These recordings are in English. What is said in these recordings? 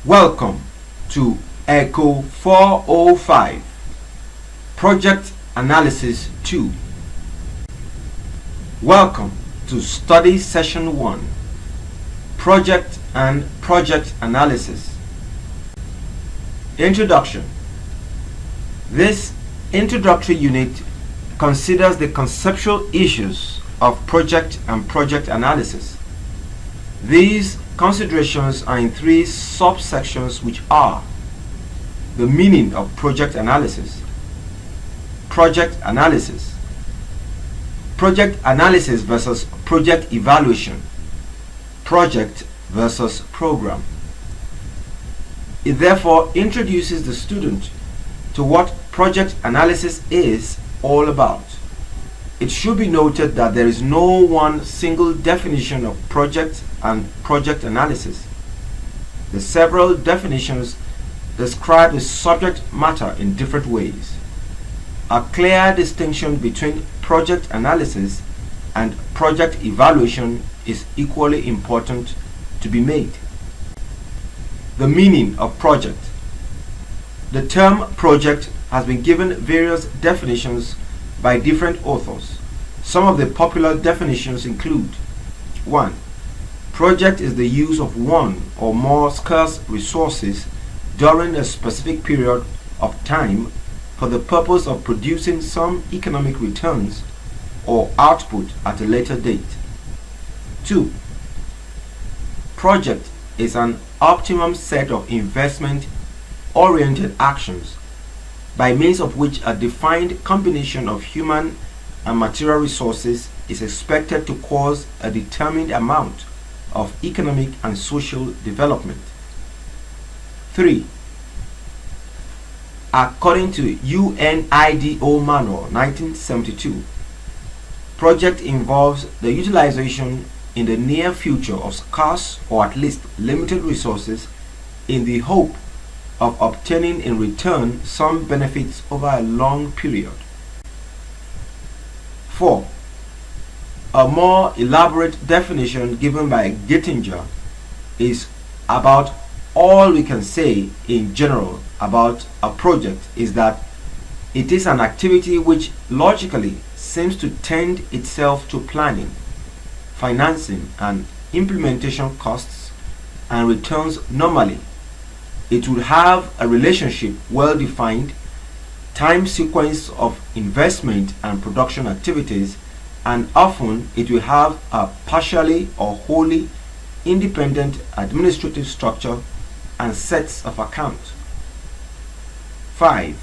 Welcome to Echo 405 Project Analysis 2. Welcome to Study Session 1 Project and Project Analysis. Introduction. This introductory unit considers the conceptual issues of project and project analysis. These considerations are in three subsections, which are the meaning of project analysis, project analysis versus project evaluation, project versus program. It therefore introduces the student to what project analysis is all about. It should be noted that there is no one single definition of project and project analysis. The several definitions describe the subject matter in different ways. A clear distinction between project analysis and project evaluation is equally important to be made. The meaning of project. The term project has been given various definitions by different authors. Some of the popular definitions include: 1. Project is the use of one or more scarce resources during a specific period of time for the purpose of producing some economic returns or output at a later date. 2. Project is an optimum set of investment-oriented actions by means of which a defined combination of human and material resources is expected to cause a determined amount of economic and social development. 3. According to UNIDO Manual 1972, project involves the utilization in the near future of scarce or at least limited resources in the hope of obtaining in return some benefits over a long period. 4. A more elaborate definition given by Gettinger is about all we can say in general about a project is that it is an activity which logically seems to tend itself to planning, financing, and implementation costs and returns. Normally, it will have a relationship well defined, time sequence of investment and production activities, and often it will have a partially or wholly independent administrative structure and sets of accounts. 5.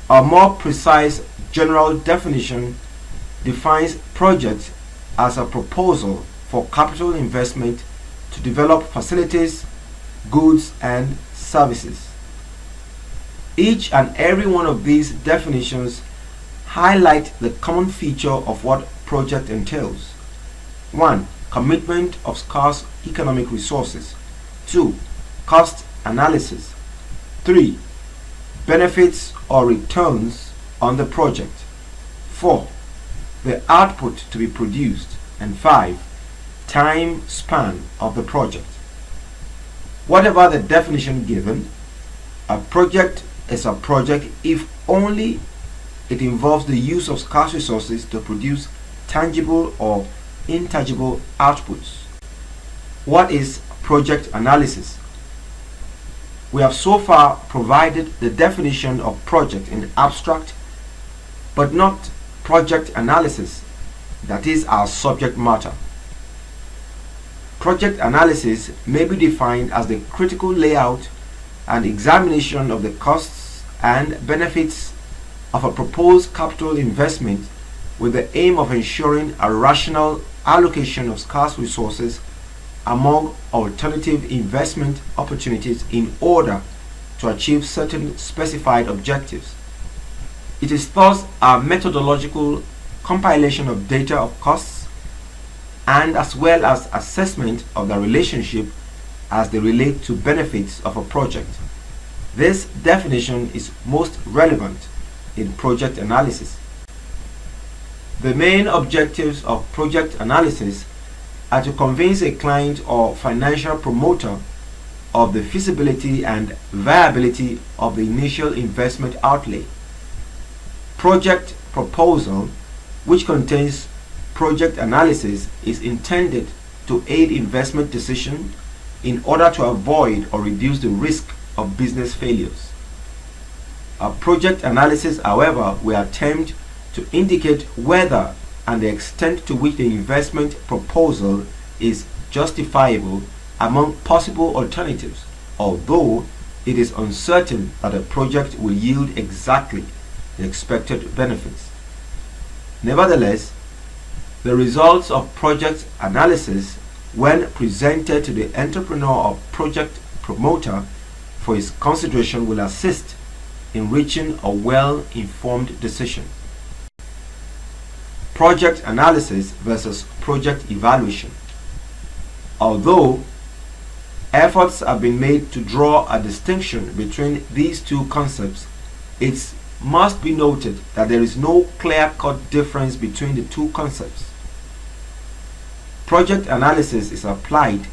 A more precise general definition defines project as a proposal for capital investment to develop facilities, goods, and services. Each and every one of these definitions highlight the common feature of what project entails. 1. Commitment of scarce economic resources. 2. Cost analysis. 3. Benefits or returns on the project. 4. The output to be produced. And 5. Time span of the project. Whatever the definition given, a project is a project if only it involves the use of scarce resources to produce tangible or intangible outputs. What is project analysis? We have so far provided the definition of project in abstract, but not project analysis, that is our subject matter. Project analysis may be defined as the critical layout and examination of the costs and benefits of a proposed capital investment with the aim of ensuring a rational allocation of scarce resources among alternative investment opportunities in order to achieve certain specified objectives. It is thus a methodological compilation of data of costs and as well as assessment of the relationship as they relate to benefits of a project. This definition is most relevant in project analysis. The main objectives of project analysis are to convince a client or financial promoter of the feasibility and viability of the initial investment outlay. Project proposal, which contains project analysis, is intended to aid investment decision in order to avoid or reduce the risk of business failures. A project analysis, however, will attempt to indicate whether and the extent to which the investment proposal is justifiable among possible alternatives, although it is uncertain that a project will yield exactly the expected benefits. Nevertheless, the results of project analysis, when presented to the entrepreneur or project promoter for his consideration, will assist in reaching a well-informed decision. Project analysis versus project evaluation. Although efforts have been made to draw a distinction between these two concepts, it must be noted that there is no clear-cut difference between the two concepts. Project analysis is applied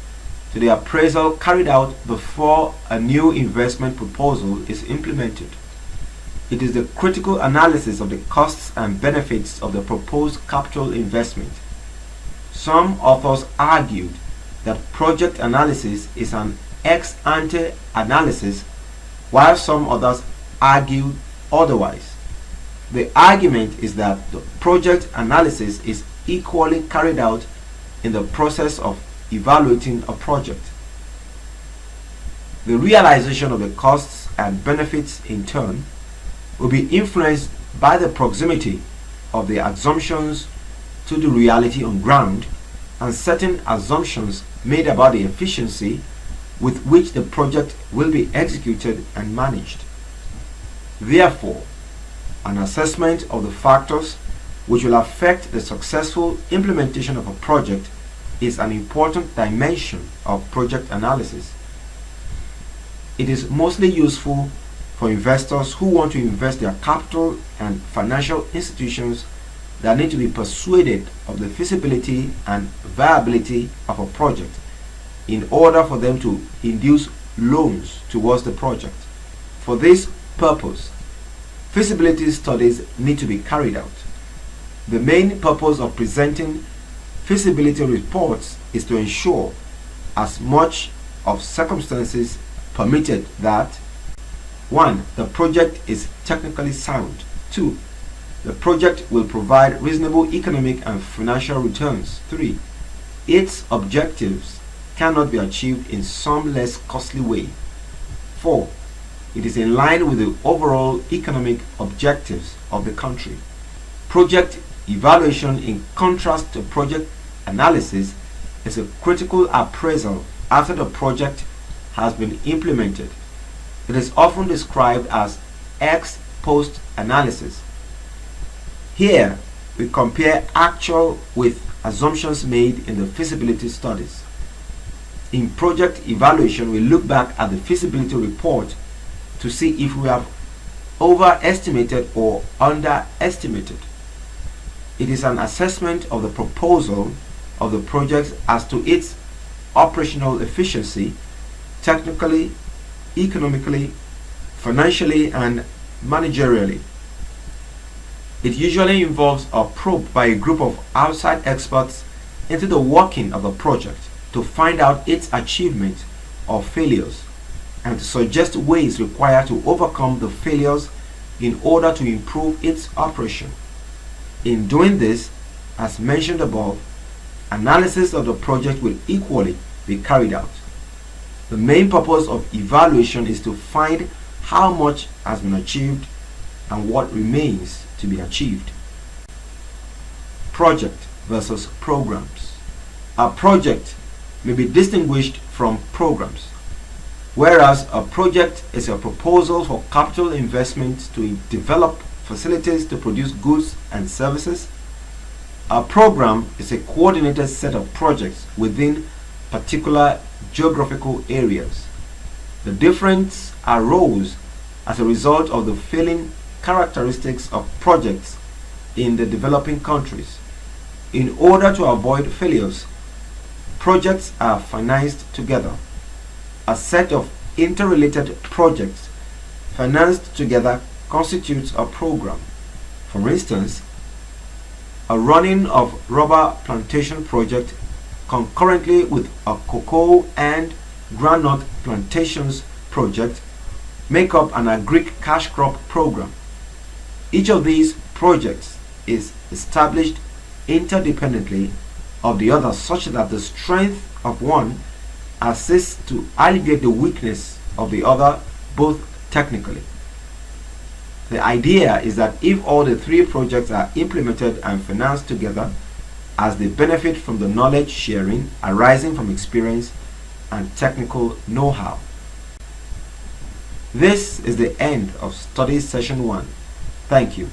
to the appraisal carried out before a new investment proposal is implemented. It is the critical analysis of the costs and benefits of the proposed capital investment. Some authors argued that project analysis is an ex ante analysis, while some others argued otherwise. The argument is that the project analysis is equally carried out in the process of evaluating a project. The realization of the costs and benefits, in turn, will be influenced by the proximity of the assumptions to the reality on ground and certain assumptions made about the efficiency with which the project will be executed and managed. Therefore, an assessment of the factors which will affect the successful implementation of a project is an important dimension of project analysis. It is mostly useful for investors who want to invest their capital and financial institutions that need to be persuaded of the feasibility and viability of a project in order for them to induce loans towards the project. For this purpose, feasibility studies need to be carried out. The main purpose of presenting feasibility reports is to ensure, as much of circumstances permitted, that 1. The project is technically sound. 2. The project will provide reasonable economic and financial returns. 3. Its objectives cannot be achieved in some less costly way. 4. It is in line with the overall economic objectives of the country. Project evaluation, in contrast to project analysis, is a critical appraisal after the project has been implemented. It is often described as ex post analysis. Here, we compare actual with assumptions made in the feasibility studies. In project evaluation, we look back at the feasibility report to see if we have overestimated or underestimated. It is an assessment of the proposal of the project as to its operational efficiency, technically, economically, financially, and managerially. It usually involves a probe by a group of outside experts into the working of a project to find out its achievements or failures and to suggest ways required to overcome the failures in order to improve its operation. In doing this, as mentioned above, analysis of the project will equally be carried out. The main purpose of evaluation is to find how much has been achieved and what remains to be achieved. Project versus programs. A project may be distinguished from programs. Whereas a project is a proposal for capital investment to develop facilities to produce goods and services, a program is a coordinated set of projects within particular geographical areas. The difference arose as a result of the failing characteristics of projects in the developing countries. In order to avoid failures, projects are financed together. A set of interrelated projects financed together constitutes a program. For instance, a running of rubber plantation project concurrently with a cocoa and groundnut plantations project make up an agric cash crop program. Each of these projects is established interdependently of the other such that the strength of one assists to alleviate the weakness of the other both technically. The idea is that if all the three projects are implemented and financed together, as they benefit from the knowledge sharing arising from experience and technical know-how. This is the end of study session 1. Thank you.